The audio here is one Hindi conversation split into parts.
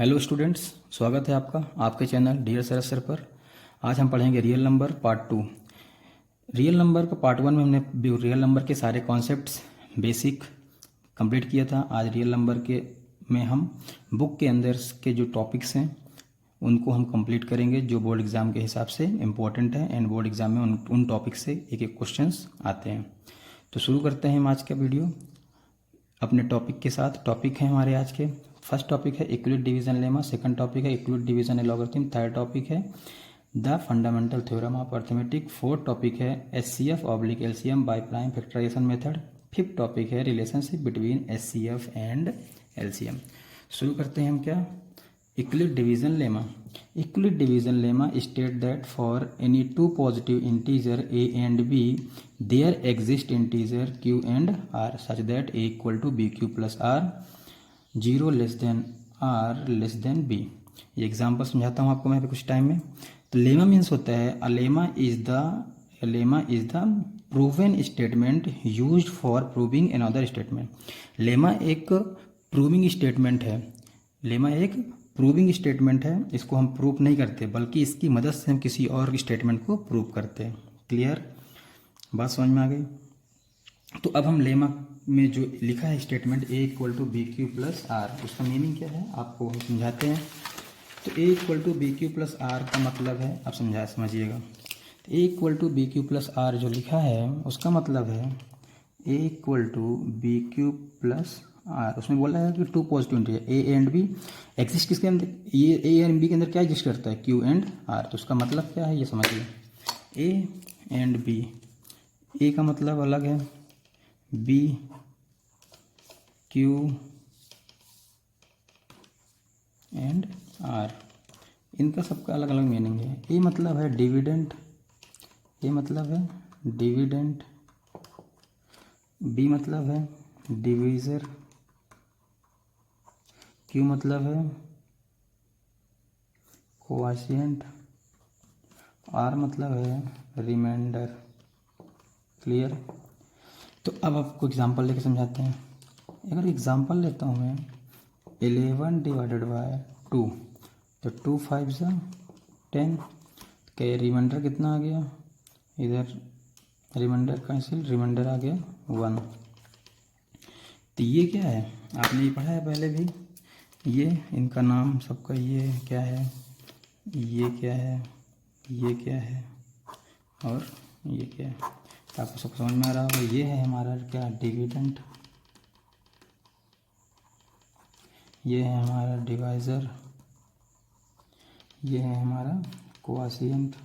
हेलो स्टूडेंट्स, स्वागत है आपका आपके चैनल डियर सरस सर पर। आज हम पढ़ेंगे real number part 2। Real number का पार्ट 1 में हमने रियल नंबर के सारे कॉन्सेप्ट्स बेसिक कंप्लीट किया था। आज रियल नंबर के में हम बुक के अंदर के जो टॉपिक्स हैं उनको हम कंप्लीट करेंगे, जो बोर्ड एग्ज़ाम के हिसाब से इम्पोर्टेंट है एंड बोर्ड एग्ज़ाम में उन टॉपिक से एक एक क्वेश्चंस आते हैं। तो शुरू करते हैं हम आज का वीडियो अपने टॉपिक के साथ। टॉपिक है हमारे आज के, फर्स्ट टॉपिक है Euclid division lemma, second topic है Euclid division logarithm, third topic है the fundamental theorem of arithmetic, fourth topic है HCF oblique LCM by prime factorisation method, fifth topic है relationship between HCF and LCM. शुरू करते हैं हम क्या, Euclid division lemma. Euclid division lemma state that for any two positive integer a and b there exist integer q and r such that a equal to bq plus r 0 less then r less than b। ये एग्जांपल समझाता हूँ आपको मैं कुछ टाइम में। तो लेमा मीन्स होता है a lemma is the proven statement used for proving another statement. Lemma एक प्रूविंग स्टेटमेंट है। लेमा एक प्रूविंग स्टेटमेंट है, इसको हम प्रूव नहीं करते बल्कि इसकी मदद से हम किसी और स्टेटमेंट को प्रूव करते हैं। क्लियर, बात समझ में आ गई। तो अब हम लेमा में जो लिखा है statement a equal to B Q plus R, उसका मीनिंग क्या है आपको हम समझाते हैं। तो a equal to B Q plus R का मतलब है, आप समझिएगा। तो a equal to B Q plus R जो लिखा है उसका मतलब है a equal to B Q plus are. उसमें बोला है कि two positive integer A and B exist किसके अंदर, ये ए एंड बी के अंदर क्या एग्जिस्ट करता है, क्यू एंड आर। तो उसका मतलब क्या है ये समझिए, ए एंड बी, ए का मतलब अलग है, बी क्यू एंड आर, इनका सबका अलग अलग मीनिंग है। ए मतलब है डिविडेंट, ए मतलब है डिविडेंट, बी मतलब है डिवीज़र, क्यू मतलब है कोएफिशिएंट, आर मतलब है रिमाइंडर। क्लियर। तो अब आपको एग्जांपल लेके समझाते हैं। अगर एग्जांपल लेता हूँ मैं 11 डिवाइडेड बाय 2, तो 2 5 सा 10, क्या रिमाइंडर कितना आ गया, इधर रिमाइंडर कैंसिल, रिमाइंडर आ गया 1। तो ये क्या है, आपने ये पढ़ा है पहले भी, ये इनका नाम सबका, ये क्या है, ये क्या है, ये क्या है और ये क्या है, आपको सब समझ में आ रहा होगा। ये है हमारा क्या, डिविडेंट, ये है हमारा डिवाइज़र, ये है हमारा कोएफिशिएंट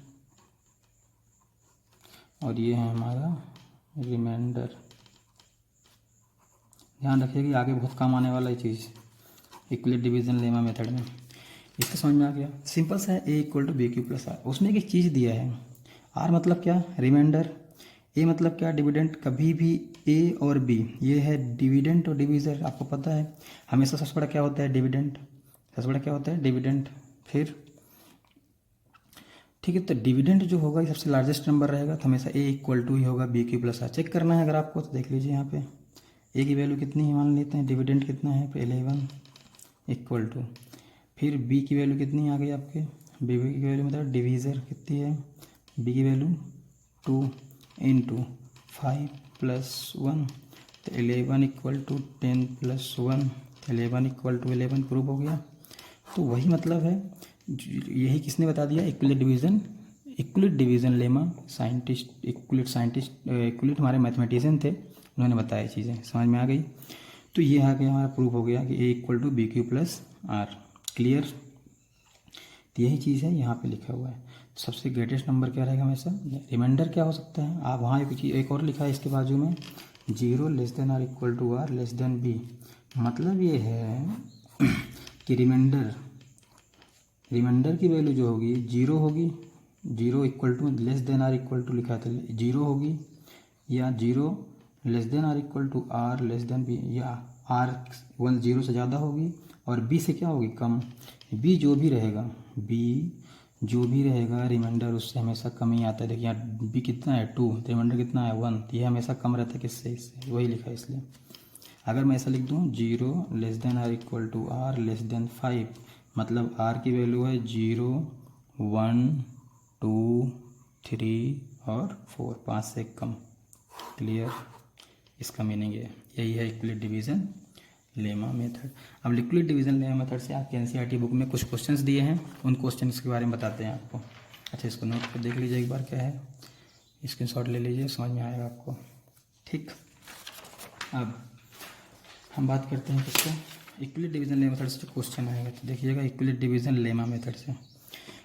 और ये है हमारा रिमाइंडर। ध्यान रखिए कि आगे बहुत काम आने वाला है चीज़ इक्विलिट डिवीजन लेमा मेथड में। इसका समझ में आ गया, सिंपल सा है, a equal to B Q plus are. उसमें एक चीज़ दिया है, आर मतलब क्या, रिमाइंडर, ए मतलब क्या, डिविडेंट। कभी भी ए और बी, ये है डिविडेंट और डिवीज़र, आपको पता है हमेशा सबसे बड़ा क्या होता है, डिविडेंट। सबसे बड़ा क्या होता है, डिविडेंट। फिर ठीक है, तो डिविडेंट जो होगा ये सबसे लार्जेस्ट नंबर रहेगा, तो हमेशा ए इक्वल टू ही होगा B Q plus R. Check करना है अगर आपको, तो देख लीजिए यहाँ पे ए की वैल्यू कितनी है, मान लेते हैं डिविडेंट कितना है, 11 इक्वल टू, फिर बी की वैल्यू कितनी आ गई आपके, बी की वैल्यू मतलब डिवीज़र कितनी है, बी की वैल्यू 2 इंटू 5 प्लस 1, तो 11 equal to 10 plus 1, 11 equal to 11 prove हो गया। तो वही मतलब है, यही किसने बता दिया, इक्विलिट डिवीजन लेमा साइंटिस्ट, इक्विलिट हमारे मैथमेटिशियन थे, उन्होंने बताया चीज़ें, समझ में आ गई। तो ये आ गया हमारा, प्रूफ हो गया कि a equal to B Q plus r. Clear. तो यही चीज़ है यहाँ पे लिखा हुआ है। तो सबसे ग्रेटेस्ट नंबर क्या रहेगा हमेशा, रिमाइंडर क्या हो सकता है, आप वहाँ एक और लिखा है इसके बाजू में, 0 less than R equal to R less than B. मतलब ये है कि रिमाइंडर की वैल्यू जो होगी 0 होगी, 0 equal to less than R equal to लिखा था 0 होगी, या 0 less than R equal to R less than B, या आर 0 से ज़्यादा होगी और बी से क्या होगी, कम। बी जो भी रहेगा, बी जो भी रहेगा रिमाइंडर उससे हमेशा कम ही आता है। देखिए यहाँ बी कितना है 2, तो रिमाइंडर कितना है 1, तो ये हमेशा कम रहता है किससे, इससे, वही लिखा है। इसलिए अगर मैं ऐसा लिख दूँ 0 less than R equal to R less than 5, मतलब आर की वैल्यू है 0, 1, 2, 3 और 4, 5 से कम। क्लियर, इसका मीनिंग है यही है इक्विलिब्रियम डिवीज़न लेमा मेथड। अब लिक्विड डिवीज़न लेमा मेथड से आपके एनसीईआरटी बुक में कुछ क्वेश्चंस दिए हैं, उन क्वेश्चंस के बारे में बताते हैं आपको। अच्छा, इसको नोट कर देख लीजिए एक बार क्या है, स्क्रीनशॉट ले लीजिए, समझ में आएगा आपको। ठीक, अब हम बात करते हैं किसको, इक्विलिब्रियम डिवीज़न लेमा मेथड से जो क्वेश्चन आएगा तो देखिएगा, इक्विलिब्रियम डिवीज़न लेमा मेथड से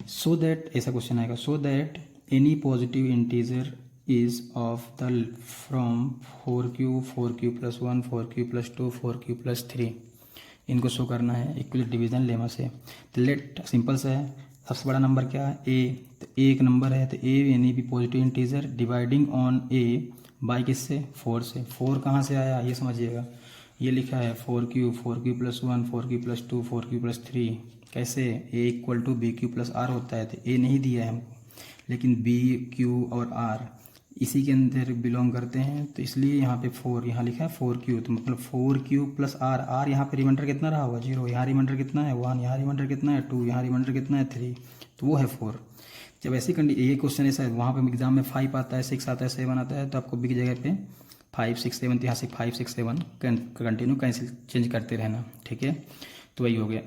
सो दैट ऐसा क्वेश्चन आएगा, so that any positive integer is of the from 4q 4q + 1 4q + 2 4q + 3, इनको शो करना है इक्विलिब्रियम डिवीज़न लेमा से। तो लेट सिंपल सा है, सबसे बड़ा नंबर क्या है ए, तो ए एक नंबर है, तो ए यानी भी positive integer dividing on A by किससे 4 से। 4 कहाँ से आया ये समझिएगा, ये लिखा है 4q 4q + 1 4q + 2 4q + 3, कैसे a = bq + r होता है, तो a नहीं दिया है हमको, लेकिन b q और r इसी के अंदर बिलोंग करते हैं, तो इसलिए यहाँ पे 4 यहाँ लिखा है 4q, तो मतलब 4q + r यहाँ पे रिमाइंडर कितना रहा होगा 0, यहाँ रिमाइंडर कितना है 1, यहाँ रिमाइंडर कितना है 2, यहाँ रिमाइंडर कितना है 3, तो वो है 4। जब ऐसी ये क्वेश्चन ऐसा है, वहाँ पे एग्जाम में 5 आता है 6 आता है 7 आता है, तो आपको बी की जगह पे 5 6 7, यहाँ से 5 6 7 कंटिन्यू कैंसिल चेंज करते रहना। ठीक है, तो वही हो गया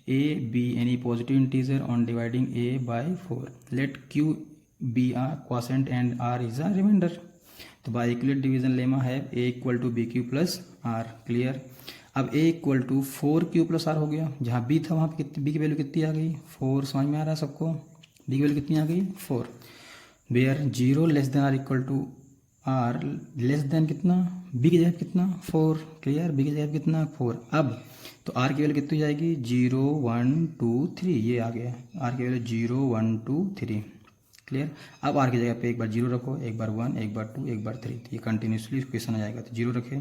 A B any positive integer on dividing A by 4, let Q B R quotient and R is a reminder. तो बाई इक्विलिब्रियम डिवीजन लेमा है a = bq + r। क्लियर, अब a = 4q + r हो गया, जहाँ b था वहाँ पे b की वैल्यू कितनी आ गई 4, समझ में आ रहा है सबको, b की वैल्यू कितनी आ गई 4, वेयर 0 < r लेस देन कितना b की जगह कितना 4। क्लियर, b की जगह कितना 4। अब तो r की वैल्यू कितनी जाएगी 0 1 2 3, ये आ गया r की वैल्यू 0 1 2 3। क्लियर, अब r की जगह पे एक बार 0 रखो, एक बार 1, एक बार 2, एक बार 3, तो ये कंटिन्यूसली इक्वेशन आ जाएगा। तो 0 रखे,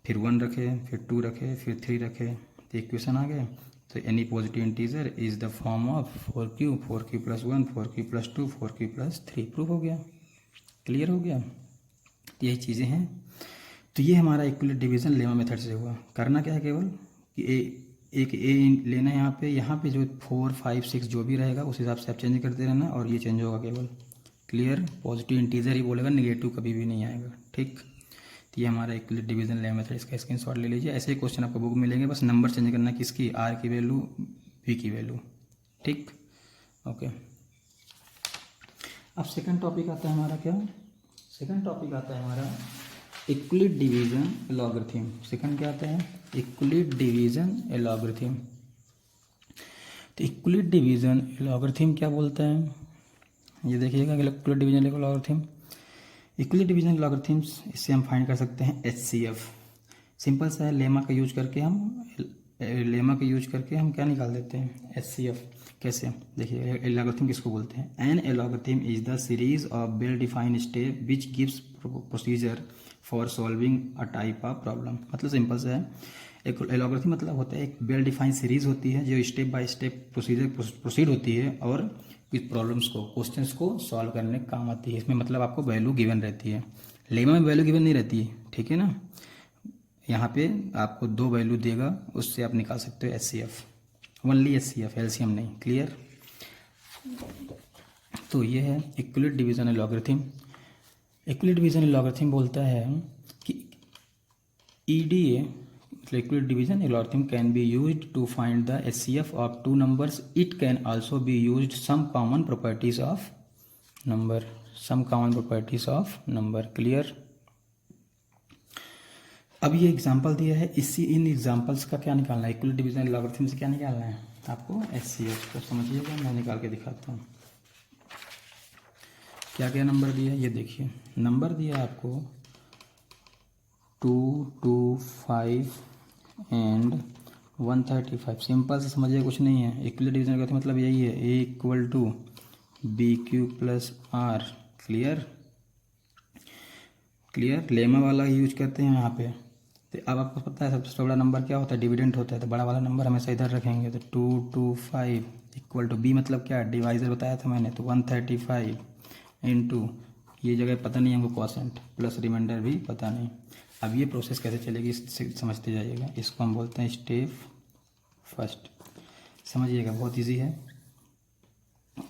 फिर 1 रखे, फिर 2 रखे, फिर 3 रखे, तो इक्वेशन आ गया। तो any positive integer is the form of 4q 4q + 1 4q + 2 4q + 3, proof हो गया, क्लियर हो गया। तो यही चीज़ें हैं। तो ये हमारा इक्विलिब्रियम डिवीज़न लेमा मेथड से हुआ। करना क्या है केवल कि एक ए लेना है, यहाँ पे जो 4 5 6 जो भी रहेगा उस हिसाब से आप चेंज करते रहना, और ये चेंज होगा केवल। क्लियर, पॉजिटिव इंटीजर ही बोलेगा, नेगेटिव कभी भी नहीं आएगा। ठीक, तो ये हमारा इक्विलिब्रियम डिवीज़न लेमा मेथड, इसका स्क्रीनशॉट ले लीजिए। ऐसे ही क्वेश्चन आपको बुक मिलेंगे, बस नंबर चेंज करना किसकी, आर की वैल्यू बी की वैल्यू। ठीक, ओके। अब सेकंड टॉपिक आता है हमारा, क्या सेकंड टॉपिक आता है हमारा इक्विलिब्रियम डिवीज़न लॉगरिथम। सेकंड क्या आता है, इक्विलिब्रियम डिवीज़न लॉगरिथम। तो इक्विलिब्रियम डिवीज़न लॉगरिथम क्या बोलता है, ये देखिएगा, equilibrium division logarithm, equilibrium division logarithms, इससे हम फाइंड कर सकते हैं HCF। सिंपल सा है, लेमा का यूज करके हम क्या निकाल देते हैं HCF। कैसे, देखिए एलॉगरिथम किसको बोलते हैं, an algorithm is the series of well defined step which gives procedure for solving a type of problem. मतलब सिंपल सा है, एक एलॉगरिथम मतलब होता है एक वेल डिफाइंड सीरीज होती है जो स्टेप बाय स्टेप प्रोसीड होती है और इस प्रॉब्लम्स को, क्वेश्चंस को सॉल्व करने का काम आती है। इसमें मतलब आपको वैल्यू गिवन रहती है, लेमा में वैल्यू गिवन नहीं रहती है। ठीक है ना, यहाँ पे आपको 2 वैल्यू देगा, उससे आप निकाल सकते हो HCF, ओनली HCF, LCM नहीं। क्लियर, तो ये है equilibrium division logarithm. Equilibrium division logarithm बोलता है कि EDA मतलब equilibrium division logarithm can be used to find the HCF of 2 numbers. It can also be used some common properties of number, some common properties of number. Clear, अब ये एग्जाम्पल दिया है, इन एग्जाम्पल्स का क्या निकालना है, इक्विलिब्रियम डिवीज़न लॉगरिथम से क्या निकालना है आपको HCF। तो समझिएगा, मैं निकाल के दिखाता हूँ क्या क्या नंबर दिया है। ये देखिए, नंबर दिया आपको 2 2 5 एंड 135। सिंपल से समझिए, कुछ नहीं है। इक्विलिब्रियम डिवीज़न लॉगरिथम मतलब यही है, A = BQ + R। Clear, lemma वाला ही यूज करते हैं यहाँ पे। तो अब आपको पता है सबसे बड़ा नंबर क्या होता है, डिविडेंट होता है, तो बड़ा वाला नंबर हमेशा इधर रखेंगे। तो 2 2 5 = B मतलब क्या, डिवाइजर बताया था मैंने, तो 135 इंटू, ये जगह पता नहीं हमको, क्वॉशेंट प्लस रिमाइंडर भी पता नहीं। अब ये प्रोसेस कैसे चलेगी इससे समझते जाइएगा। इसको हम बोलते हैं स्टेप फर्स्ट। समझिएगा, बहुत इजी है।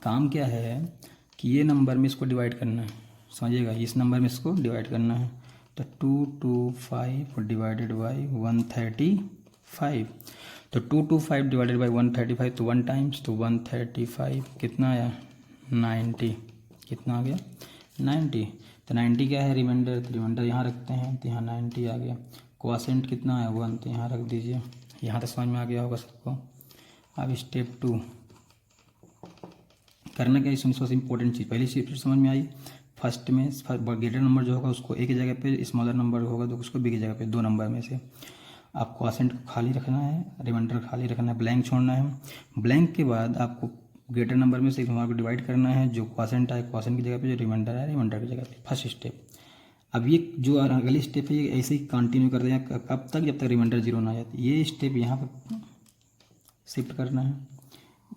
काम क्या है कि ये नंबर में इसको डिवाइड करना है, समझिएगा, इस नंबर में इसको डिवाइड करना है। तो 225 डिवाइडेड बाई 135, तो 225 डिवाइडेड बाई 135, तो 1 टाइम्स, तो 135 कितना आया 90, कितना आ गया 90। तो 90 क्या है रिमाइंडर, तो रिमाइंडर यहाँ रखते हैं, तो यहाँ 90 आ गया। क्वोशिएंट कितना है 1, तो यहाँ रख दीजिए। यहाँ तक समझ में आ गया होगा सबको। अब स्टेप 2 करना क्या है, इसमें सबसे इंपॉर्टेंट चीज़ पहली चीज़ समझ में आई। फर्स्ट में ग्रेटर नंबर जो होगा उसको ए की जगह पे, स्मॉलर नंबर होगा तो उसको बी की जगह पे, 2 नंबर में से आपको क्वोशिएंट को खाली रखना है, रिमाइंडर खाली रखना है, ब्लैंक छोड़ना है। ब्लैंक के बाद आपको ग्रेटर नंबर में से एक नंबर को डिवाइड करना है, जो क्वोशिएंट आए क्वोशिएंट की जगह पे, जो रिमाइंडर है रिमाइंडर की जगह पे। First step. अब ये जो अगली स्टेप है ये ऐसे ही कंटिन्यू कर दें कब तक, जब तक रिमाइंडर 0 ना आ जाए। ये स्टेप यहाँ पर शिफ्ट करना है,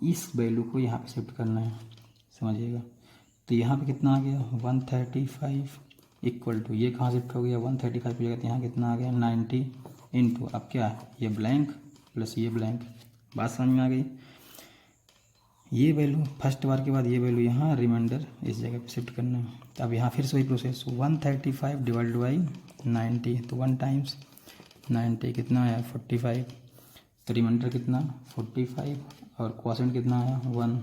इस वैल्यू को यहाँ पे शिफ्ट करना है, समझिएगा। तो यहाँ पे कितना आ गया 135 इक्वल टू, ये कहाँ शिफ्ट हो गया 135 की जगह, तो यहाँ कितना आ गया 90 इंटू, अब क्या है ये ब्लैंक प्लस ये ब्लैंक। बात समझ में आ गई। ये वैल्यू फर्स्ट बार के बाद ये वैल्यू यहाँ रिमाइंडर इस जगह पे शिफ्ट करना है। तो अब यहाँ फिर से वही प्रोसेस, 135 डिवाइडेड बाई 90, तो 1 टाइम्स 90 कितना आया 45, तो रिमाइंडर कितना 45 और क्वोशिएंट कितना आया 1।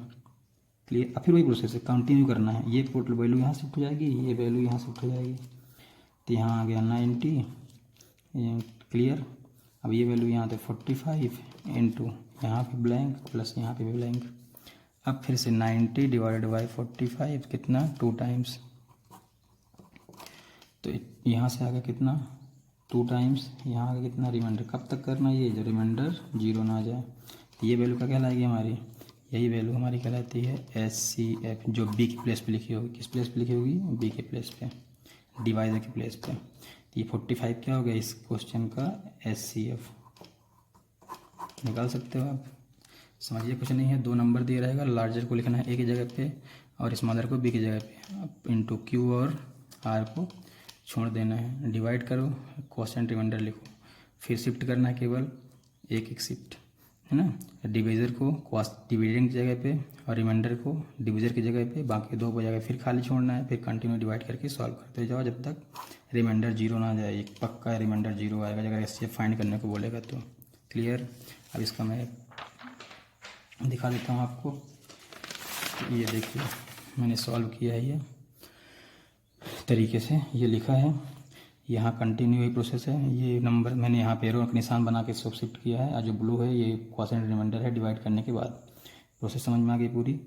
क्लियर। अब फिर वही प्रोसेस है, कंटिन्यू करना है। ये टोटल वैल्यू यहाँ शिफ्ट हो जाएगी, ये वैल्यू यहाँ शिफ्ट हो जाएगी, तो यहाँ आ गया 90। क्लियर। अब ये वैल्यू यहाँ तो 45 इंटू यहाँ पे ब्लैंक प्लस यहाँ पे भी ब्लैंक। अब फिर से 90 डिवाइडेड बाई 45 कितना 2 टाइम्स, तो यहाँ से आ गया कितना 2 टाइम्स, यहाँ आ गया कितना रिमाइंडर। कब तक करना है ये, जो रिमाइंडर 0 ना आ जाए। तो ये वैल्यू क्या कहलाएगी हमारी, यही वैल्यू हमारी कहलाती है SCF, जो बी की प्लेस पे लिखी होगी। किस प्लेस पे लिखी होगी, बी के प्लेस पे, डिवाइडर की प्लेस पे। तो ये 45 क्या हो गया इस क्वेश्चन का SCF। निकाल सकते हो आप। समझिए कुछ नहीं है, 2 नंबर दिए रहेगा, लार्जर को लिखना है ए की जगह पे और स्मॉलर को बी की जगह पे, इंटू क्यू और आर को छोड़ देना है, डिवाइड करो, क्वोशिएंट रिमाइंडर लिखो, फिर शिफ्ट करना है, केवल एक शिफ्ट है ना। डिवीज़र को डिवीजन की जगह पे और रिमाइंडर को डिवीज़र की जगह पे, बाकी 2 की जगह फिर खाली छोड़ना है, फिर कंटिन्यू डिवाइड करके सॉल्व करते जाओ जब तक रिमाइंडर 0 ना आ जाए। एक पक्का रिमाइंडर 0 आएगा अगर SCF फाइंड करने को बोलेगा तो। क्लियर। अब इसका मैं दिखा देता हूँ आपको। ये देखिए मैंने सॉल्व किया है, ये तरीके से ये लिखा है, यहाँ कंटिन्यू ही प्रोसेस है। ये नंबर मैंने यहाँ पे एरो का निशान बना के सब शिफ्ट किया है, और जो ब्लू है ये क्वोशिएंट रिमाइंडर है डिवाइड करने के बाद। प्रोसेस समझ में आ गई पूरी।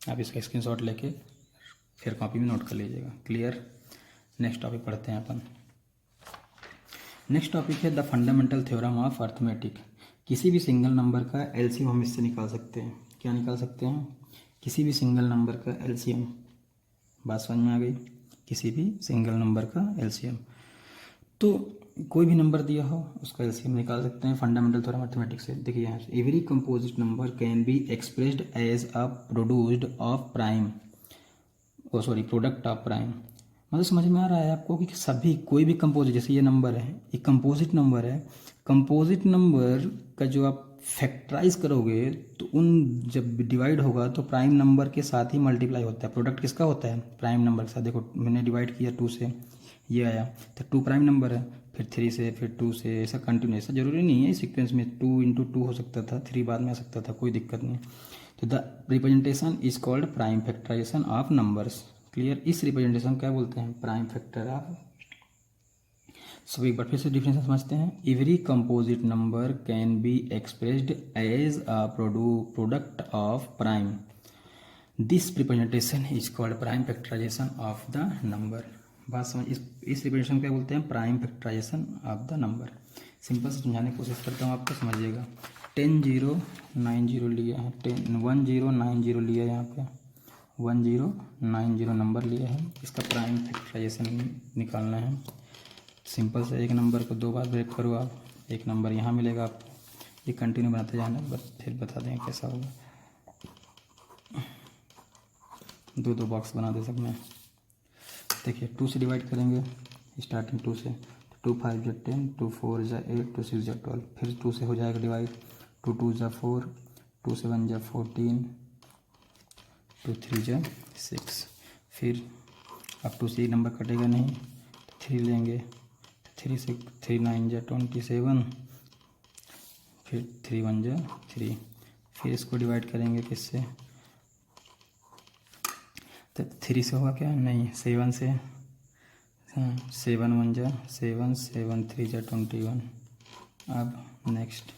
आप इसका स्क्रीनशॉट लेके फिर कॉपी में नोट कर लीजिएगा। क्लियर। नेक्स्ट टॉपिक पढ़ते हैं अपन। नेक्स्ट टॉपिक है the fundamental theorem of arithmetic. किसी भी सिंगल नंबर का LCM हम इससे निकाल सकते हैं। क्या निकाल सकते हैं, किसी भी सिंगल नंबर का LCM। बात समझ में आ गई, किसी भी सिंगल नंबर का LCM। तो कोई भी नंबर दिया हो उसका LCM निकाल सकते हैं फंडामेंटल थ्योरम मैथमेटिक्स से। देखिए यहाँ से, every composite number can be expressed as a produced of prime, product of prime. मतलब समझ में आ रहा है आपको कि सभी कोई भी कंपोजिट, जैसे ये नंबर है, एक कंपोजिट नंबर है, कंपोजिट नंबर का जो आप फैक्टराइज करोगे तो उन जब डिवाइड होगा तो प्राइम नंबर के साथ ही मल्टीप्लाई होता है। प्रोडक्ट किसका होता है, प्राइम नंबर के साथ। देखो मैंने डिवाइड किया 2 से, ये आया तो 2 प्राइम नंबर है, फिर 3 से, फिर 2 से, ऐसा कंटिन्यू। ऐसा जरूरी नहीं है सीक्वेंस में 2 इंटू 2 हो सकता था, 3 बाद में आ सकता था, कोई दिक्कत नहीं। तो the representation is called prime factorization of numbers. Clear. इस रिप्रेजेंटेशन क्या बोलते हैं, प्राइम फैक्टर ऑफ। सो एक बार फिर से डिफिनेशन समझते हैं। Every composite number can be expressed as a product of prime. This representation is called prime factorization of the number. बात समझ, इस रिप्रेजेंटेशन क्या बोलते हैं, prime factorization of the number. Simple से समझाने की कोशिश करता हूँ, आपको समझिएगा। 10,090 लिया है, 10,090 लिया है, यहाँ पे 1090 नंबर लिया है, इसका प्राइम फैक्टराइजेशन निकालना है। सिंपल से एक नंबर को 2 बार ब्रेक करो आप, एक नंबर यहाँ मिलेगा आपको, ये कंटिन्यू बनाते जाना, बस फिर बता देंगे कैसा होगा। 2 बॉक्स बना दे सब में। देखिए 2 से डिवाइड करेंगे, स्टार्टिंग 2 से, 2 5 10, 2 4 8, 2 6 12, फिर 2 से हो जाएगा डिवाइड, 2 2 4, 2 7 जा 14, 2 3 जा 6। फिर अब 2 से नंबर कटेगा नहीं तो 3 लेंगे, 3 से 3 9 जा 27, फिर 3 1 जा 3। फिर इसको डिवाइड करेंगे किससे, तो 3 से होगा क्या, नहीं 7 से, 7 1 जा 7, 7 3 जा 21। अब नेक्स्ट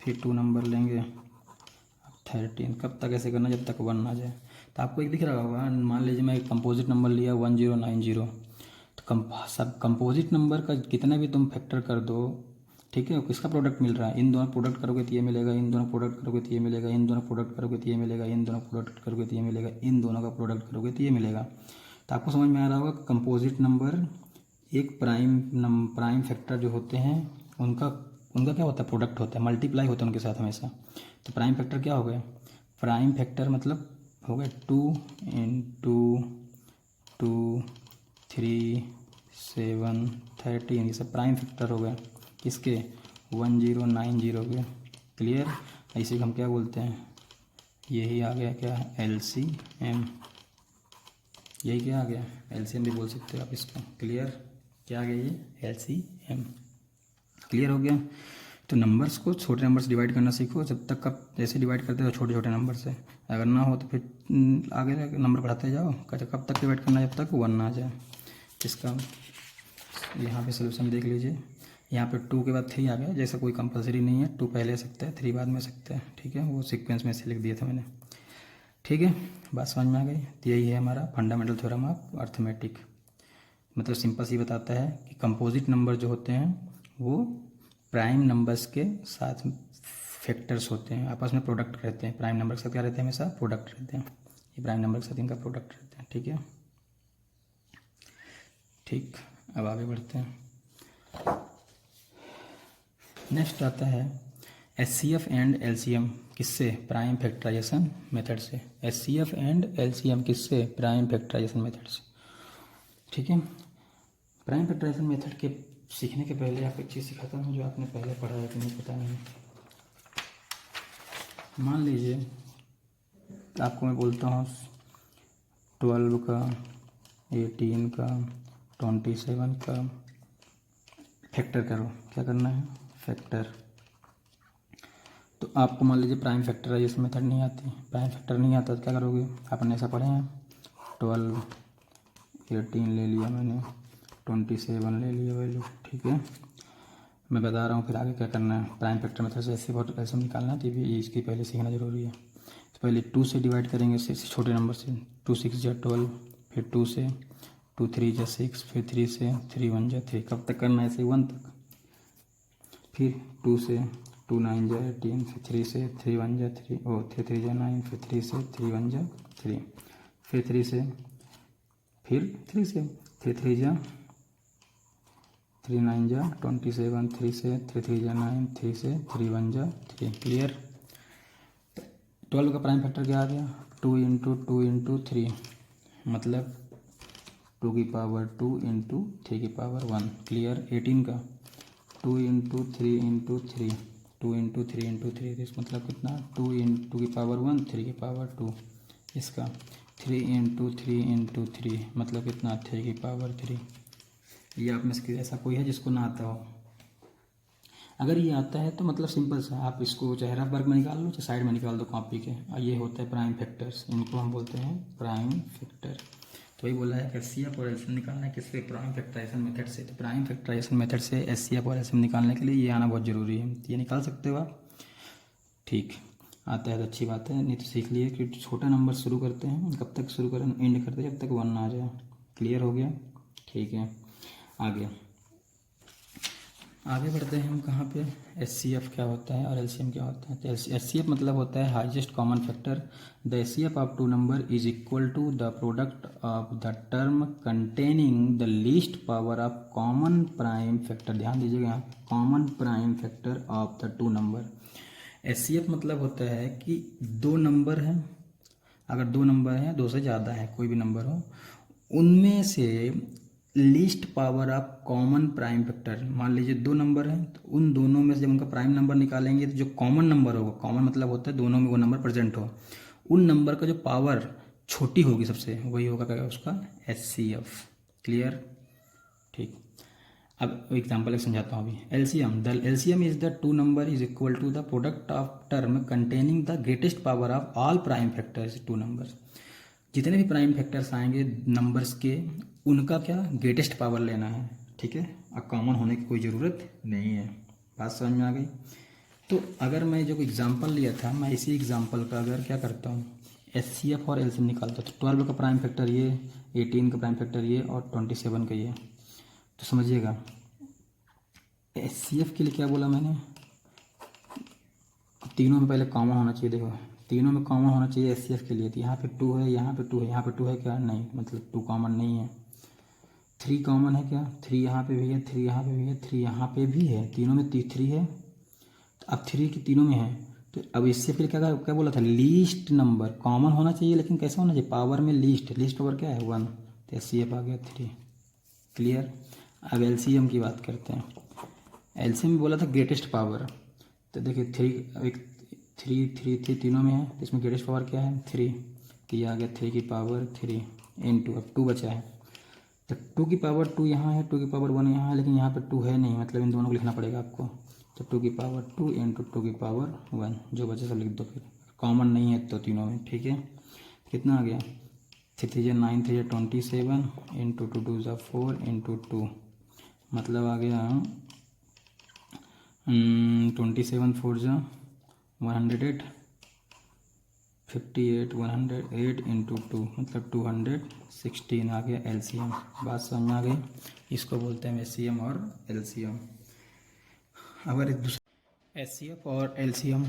फिर 2 नंबर लेंगे, अब 13। कब तक ऐसे करना, जब तक 1 ना जाए। तो आपको एक दिख रहा होगा, मान लीजिए मैं एक कंपोजिट नंबर लिया 1090, तो सब कंपोजिट नंबर का कितना भी तुम फैक्टर कर दो, ठीक है, किसका प्रोडक्ट मिल रहा है, इन दोनों प्रोडक्ट करोगे तो ये मिलेगा, इन दोनों प्रोडक्ट करोगे तो ये मिलेगा, इन दोनों प्रोडक्ट करोगे तो ये मिलेगा, इन दोनों प्रोडक्ट करोगे तो ये मिलेगा, इन दोनों का प्रोडक्ट करोगे तो ये मिलेगा। तो आपको समझ में आ रहा होगा कंपोजिट नंबर एक प्राइम फैक्टर जो होते हैं उनका क्या होता है, प्रोडक्ट होता है, मल्टीप्लाई होता है उनके साथ हमेशा। तो प्राइम फैक्टर क्या हो गए, प्राइम फैक्टर मतलब हो गए 2 × 2 3 7 13, ये सब प्राइम फैक्टर हो गए किसके, 1090 के। क्लियर, इसे हम क्या बोलते हैं, यही आ गया क्या, LCM। यही क्या आ गया, LCM भी बोल सकते हो आप इसको। क्लियर, क्या आ गया ये, LCM। क्लियर हो गया। तो नंबर्स को छोटे नंबर से डिवाइड करना सीखो, जब तक आप जैसे डिवाइड करते हो छोटे छोटे नंबर से, अगर ना हो तो फिर आगे नंबर बढ़ाते जाओ, कब तक डिवाइड करना, जब तक 1 ना आ जाए। इसका यहाँ पे सोल्यूशन देख लीजिए, यहाँ पे 2 के बाद 3 आ गया, जैसा कोई कंपलसरी नहीं है, 2 पहले आ सकता है 3 बाद में आ सकता है, ठीक है, वो सीक्वेंस में से लिख दिया था मैंने। ठीक है, बात समझ में आ गई। तो यही है हमारा फंडामेंटल थ्योरम ऑफ अर्थमेटिक। मतलब सिंपल सी बताता है कि कंपोजिट नंबर जो होते हैं वो प्राइम नंबर्स के साथ फैक्टर्स होते हैं, आपस में प्रोडक्ट रहते हैं। प्राइम नंबर के साथ क्या रहते हैं, हमेशा प्रोडक्ट रहते हैं। ये प्राइम नंबर के साथ इनका प्रोडक्ट रहते हैं। ठीक है, ठीक, अब आगे बढ़ते हैं। नेक्स्ट आता है HCF एंड LCM, किससे, प्राइम फैक्टराइजेशन मेथड से। HCF एंड LCM किससे, प्राइम फैक्टराइजेशन मेथड से। ठीक है, प्राइम फैक्टराइजेशन मेथड के सीखने के पहले आपको एक चीज़ सिखाता हूँ जो आपने पहले पढ़ा है कि नहीं पता नहीं। मान लीजिए आपको मैं बोलता हूँ 12 का, 18 का, 27 का फैक्टर करो। क्या करना है, फैक्टर। तो आपको मान लीजिए प्राइम फैक्टराइजेशन मेथड नहीं आती, प्राइम फैक्टर नहीं आता तो क्या करोगे, आपने ऐसा पढ़े हैं 12, 18 ले लिया मैंने, 27 ले लिया वैल्यू। ठीक है, मैं बता रहा हूँ फिर आगे क्या करना है। प्राइम फैक्टर मेथड से ऐसे निकालना है, तो ये इसकी पहले सीखना जरूरी है। तो पहले 2 से डिवाइड करेंगे, छोटे नंबर से, 2 6 जा 12, फिर 2 से 2 3 जा 6, फिर 3 से 3 1 जा 3। कब तक करना है, ऐसे 1 तक। फिर 2 से 2 9 जा 18, फिर 3 से 3 1 जा 3, और 3 3 जा 9, फिर 3 से 3 1 जा 3, फिर 3 से, फिर 3 से 3 3 जा 3 9 जा 27, 3 से 3 3 जा 9, 3 से 3 1 जा 3। क्लियर। 12 का प्राइम फैक्टर क्या आ गया, 2 × 2 × 3, मतलब 2 की पावर 2 × 3 की पावर 1। क्लियर। 18 का 2 × 3 × 3, 2 × 3 × 3, इस मतलब कितना, 2 × 2 की पावर 1, 3 की पावर 2। इसका 3 × 3 × 3, मतलब कितना, 3 की पावर 3। ये आप में से ऐसा कोई है जिसको ना आता हो? अगर ये आता है तो मतलब सिंपल सा, आप इसको चाहे रफ वर्क में निकाल लो, चाहे साइड में निकाल दो कॉपी के। और ये होता है प्राइम फैक्टर्स, इनको हम बोलते हैं प्राइम फैक्टर। तो वही बोला है HCF और LCM निकालना है किससे, प्राइम फैक्टराइजेशन मेथड से। तो प्राइम फैक्टराइजेशन मेथड से HCF और LCM निकालने के लिए ये आना बहुत ज़रूरी है। ये निकाल सकते हो आप, ठीक, आता है तो अच्छी बात है, नहीं तो सीख लिए कि छोटा नंबर शुरू करते हैं, कब तक शुरू करें, एंड करते हैं जब तक 1 ना आ जाए। क्लियर हो गया, ठीक है। आगे बढ़ते हैं हम कहाँ पे, HCF क्या होता है और LCM क्या होता है। तो HCF मतलब होता है highest common factor. The HCF of 2 number is equal to the product of the term containing the least power of common prime factor. ध्यान दीजिएगा यहाँ, common prime factor of the 2 number. HCF मतलब होता है कि 2 नंबर हैं, अगर 2 नंबर हैं, 2 से ज़्यादा है, कोई भी नंबर हो, उनमें से least power of common prime factor. मान लीजिए दो नंबर हैं, तो उन दोनों में से जब उनका प्राइम नंबर निकालेंगे तो जो कॉमन नंबर होगा, कॉमन मतलब होता है दोनों में वो नंबर प्रेजेंट हो, उन नंबर का जो पावर छोटी होगी सबसे, वही होगा क्या उसका HCF। क्लियर? ठीक। अब एग्जाम्पल एक समझाता हूँ अभी। LCM, the LCM is the two number is equal to the product of term containing the greatest power of all prime factors two numbers. जितने भी प्राइम फैक्टर्स आएंगे नंबर्स के, उनका क्या ग्रेटेस्ट पावर लेना है। ठीक है, अब कॉमन होने की कोई ज़रूरत नहीं है। बात समझ में आ गई? तो अगर मैं जो एग्जांपल लिया था, मैं इसी एग्जांपल का अगर क्या करता हूँ, HCF और एलसीएम निकालता हूँ, तो 12 का प्राइम फैक्टर ये, 18 का प्राइम फैक्टर ये और 27 का ये। तो समझिएगा HCF के लिए क्या बोला मैंने, तीनों में पहले कॉमन होना चाहिए। देखो तीनों में कॉमन होना चाहिए HCF के लिए। तो यहाँ पे 2 है, यहाँ पे 2 है, यहाँ पे 2 है क्या? नहीं, मतलब 2 कॉमन नहीं है। 3 कॉमन है क्या? 3 यहाँ पे भी है, 3 यहाँ पे भी है, 3 यहाँ पे भी है, तीनों में 3 है। तो अब 3 की तीनों में है, तो अब इससे फिर क्या क्या बोला था, लीस्ट नंबर कॉमन होना चाहिए, लेकिन कैसा होना चाहिए, पावर में लीस्ट। लीस्ट पावर क्या है? 1। तो HCF आ गया 3। क्लियर? अब LCM की बात करते हैं। LCM में बोला था ग्रेटेस्ट पावर, तो देखिए 3, एक 3 तीनों में है, तो इसमें ग्रेटेस्ट पावर क्या है? 3। तो ये आ गया 3 की पावर 3 इंटू, अब 2 बचा है, तो 2 की पावर 2 यहाँ है, 2 की पावर 1 यहाँ है, लेकिन यहाँ पे 2 है नहीं, मतलब इन दोनों को लिखना पड़ेगा आपको। तो 2 की पावर 2 इंटू 2 की पावर 1, जो बचे सब लिख दो, फिर कॉमन नहीं है तो तीनों में। ठीक है, कितना आ गया? 3 3 9 3 27 इंटू 2 2 4 इंटू 2, मतलब आ गया 27 4 108, 58 108 इंटू 2, मतलब 216 आ गया LCM। बात समझ में आ गई? इसको बोलते हैं HCM और LCM। अगर एक दूसरा HCF और LCM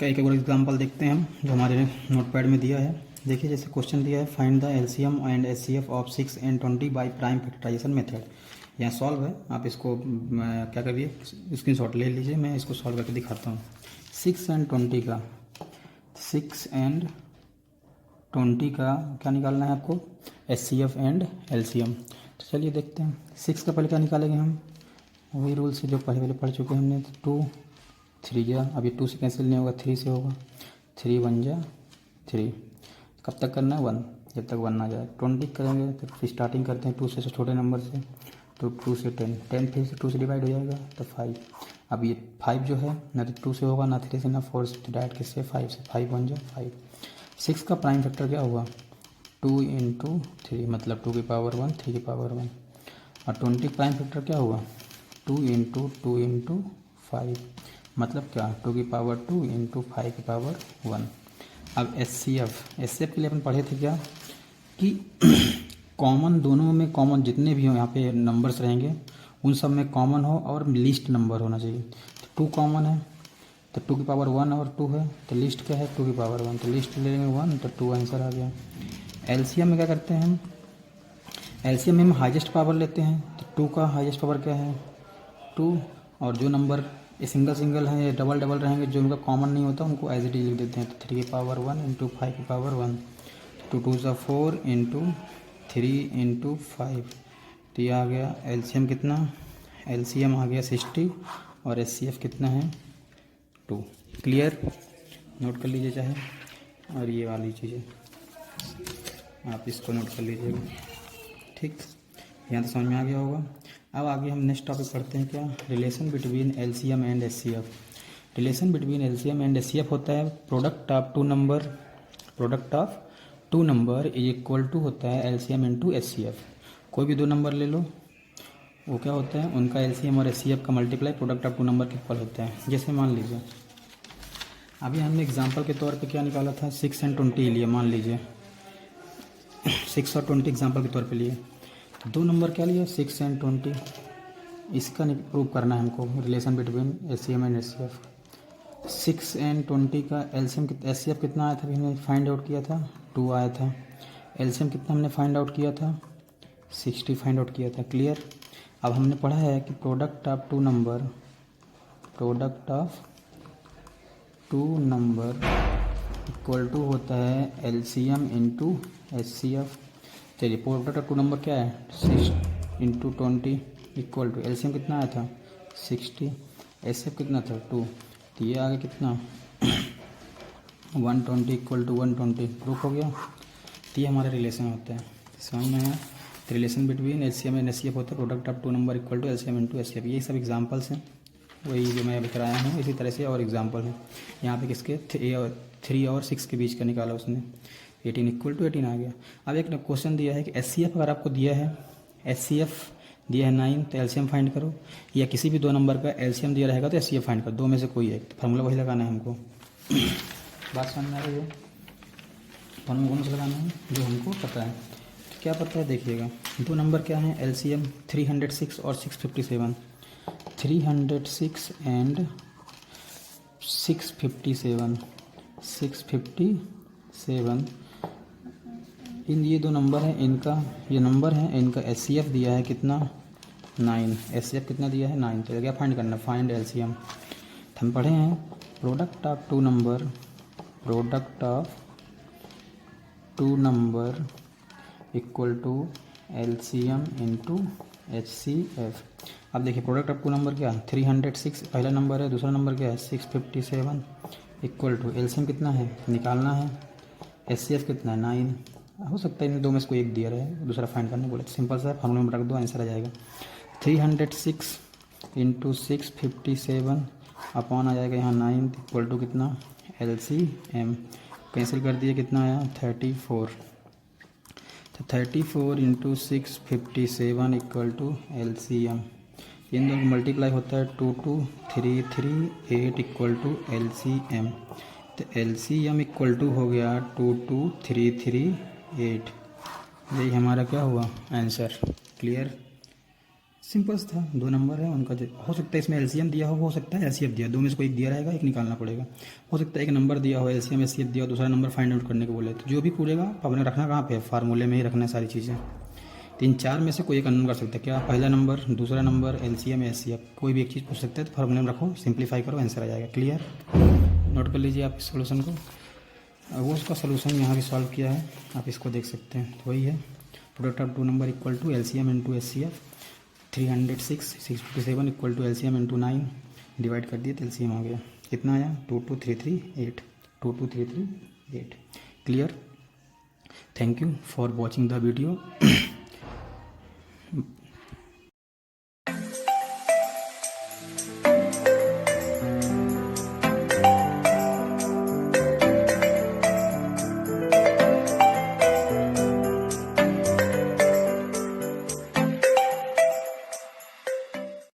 का एक और एग्जांपल देखते हैं हम, जो हमारे नोटपैड में दिया है। देखिए जैसे क्वेश्चन दिया है, find the LCM and HCF of 6 and 20 by prime factorisation method. यहाँ सॉल्व है, आप इसको क्या करिए, स्क्रीनशॉट ले लीजिए, मैं इसको सॉल्व करके दिखाता हूँ। 6 and 20 का, 6 and 20 का क्या निकालना है आपको, HCF एंड LCM। तो चलिए देखते हैं। 6 का पहले क्या निकालेंगे हम, वही रूल से जो पहले पढ़ चुके हैं हमने। 2 3 जा, अभी 2 से कैंसिल नहीं होगा, 3 से होगा, 3 1 जा 3। कब तक करना है? 1, जब तक 1 ना जाए। 20 करेंगे तो फिर स्टार्टिंग करते हैं 2 से छोटे नंबर से, तो 2 से 10, 10 फिर से 2 से डिवाइड हो जाएगा तो 5। अब ये 5 जो है ना तो 2 से होगा, ना 3 से, ना 4 से, डायरेक्ट किससे? 5 से। 5 1 जा 5। 6 का प्राइम फैक्टर क्या हुआ? 2 इंटू 3, मतलब 2 की पावर 1 3 की पावर 1। और 20 प्राइम फैक्टर क्या हुआ? 2 इंटू 2 इंटू 5, मतलब क्या? 2 की पावर 2 इंटू 5 की पावर 1। अब HCF के लिए अपन पढ़े थे क्या कि कॉमन, दोनों में कॉमन जितने भी हो यहाँ पे नंबर्स रहेंगे उन सब में कॉमन हो और लीस्ट नंबर होना चाहिए। तो 2 कॉमन है, तो 2 की पावर 1 और 2 है, तो लिस्ट क्या है? 2 की पावर 1, तो लिस्ट ले लेंगे 1, तो 2 आंसर आ गया। LCM में क्या करते हैं हम, LCM में हम हाईएस्ट पावर लेते हैं, तो 2 का हाईएस्ट पावर क्या है? 2, और जो नंबर ये सिंगल सिंगल हैं, ये डबल डबल रहेंगे, जो उनका कॉमन नहीं होता उनको एज इट इज लिख देते हैं। तो 3 की पावर 1 इंटू 5 की पावर 1, 2 2 ज़ा 4 इंटू 3 इंटू 5। तो ये आ गया LCM कितना, LCM आ गया 60 और HCF कितना है? 2। क्लियर? नोट कर लीजिए चाहे, और ये वाली चीज़ें आप इसको नोट कर लीजिएगा। ठीक, यहाँ तो समझ में आ गया होगा। अब आगे हम नेक्स्ट टॉपिक पढ़ते हैं, क्या? Relation between LCM and HCF। Relation between LCM and HCF होता है product of two number is equal to होता है LCM इंटू HCF। कोई भी दो नंबर ले लो, वो क्या होता है, उनका LCM और HCF का multiply product of two number के इक्वल होता है। जैसे मान लीजिए अभी हमने एग्जाम्पल के तौर पे क्या निकाला था, 6 and 20 लिए, मान लीजिए 6 और 20 एग्जाम्पल के तौर पे लिए, तो दो नंबर क्या लिया, 6 and 20। इसका प्रूव करना है हमको, relation between LCM and HCF। 6 and 20 का HCF कितना आया था, अभी हमने फाइंड आउट किया था, 2 आया था। LCM कितना हमने फाइंड आउट किया था, 60 फाइंड आउट किया था। क्लियर? अब हमने पढ़ा है कि product of two number equal to होता है LCM इंटू HCF। चलिए प्रोडक्ट ऑफ टू नंबर क्या है 6 इंटू 20 इक्वल टू एलसीएम कितना आया था 60, एसएफ कितना था 2, तो ये आगे कितना 120 इक्वल टू 120 प्रूफ हो गया। तो ये हमारे रिलेशन होता है, समझ में आया। Relation between LCM and HCF होता है product of two number equal to LCM into HCF. ये सब एग्जांपल्स हैं, वही जो मैं अभी कराया हूँ इसी तरह से और एग्जांपल है। यहाँ पे किसके 3 और 6 के बीच का निकाला उसने, 18 इक्वल टू 18 आ गया। अब एक क्वेश्चन दिया है कि एचसीएफ अगर आपको दिया है, एचसीएफ दिया है 9 तो एलसीएम फाइंड करो, या किसी भी 2 नंबर का एलसीएम दिया रहेगा तो एचसीएफ फाइंड करो, 2 में से कोई एक। तो फार्मूला वही लगाना है हमको। बात समझ में आ रही है। फार्मूला कौन सा लगाना है जो हमको पता है। तो क्या पता है देखिएगा, 2 नंबर क्या है एलसीएम 306 और 657, 306 एंड 657, 657 इन ये 2 नंबर हैं, इनका ये नंबर है, इनका एचसीएफ दिया है कितना 9, एचसीएफ कितना दिया है 9। तो क्या फाइंड करना, फाइंड एलसीएम। हम पढ़े हैं product of two number, product of two number equal to LCM into HCF. अब देखिए प्रोडक्ट ऑफ टू नंबर क्या 306 पहला नंबर है, दूसरा नंबर क्या है 657 इक्वल टू एलसीएम कितना है निकालना है, एचसीएफ कितना है 9। हो सकता है इन 2 में से कोई एक दिया रहे, दूसरा फाइंड करने बोले, सिंपल सा फार्मूला में रख दो आंसर आ जाएगा। 306 इंटू 657 अपॉन आ जाएगा यहाँ 9 इक्वल टू कितना एलसीएम, कैंसिल कर दिए कितना आया 34। तो 34 इंटू 657 इक्वल टू एलसीएम, इन दोनों मल्टीप्लाई होता है 2233 इक्वल टू एलसीएम। तो एलसीएम इक्वल टू हो गया 22338। यही हमारा क्या हुआ आंसर। क्लियर, सिंपल था। 2 नंबर है उनका, हो सकता है इसमें एलसीएम दिया हो सकता है एचसीएफ दिया, 2 में से कोई एक दिया रहेगा, एक निकालना पड़ेगा। हो सकता है एक नंबर दिया हो एलसीएम एचसीएफ दिया हो, दूसरा नंबर फाइंड आउट करने को बोले, तो जो भी पूछेगा अपने रखना कहाँ पे, फार्मूले में ही रखना है सारी चीज़ें। 3-4 में से कोई एक अननोन कर सकता है, क्या पहला नंबर, दूसरा नंबर, एलसीएम एचसीएफ, कोई भी एक चीज़ पूछ सकते हैं। तो फार्मूले में रखो, सिंप्लीफाई करो, आंसर आ जाएगा। क्लियर, नोट कर लीजिए आप इस सोल्यूशन को। वो उसका सोल्यूशन यहाँ भी सॉल्व किया है, आप इसको देख सकते हैं। तो वही है product of two number equal to LCM into HCF, 306 657 equal to LCM into 9 divide कर दिए तो एलसीएम आ गया, कितना आया 22338, 22338। Clear, thank you for watching the video.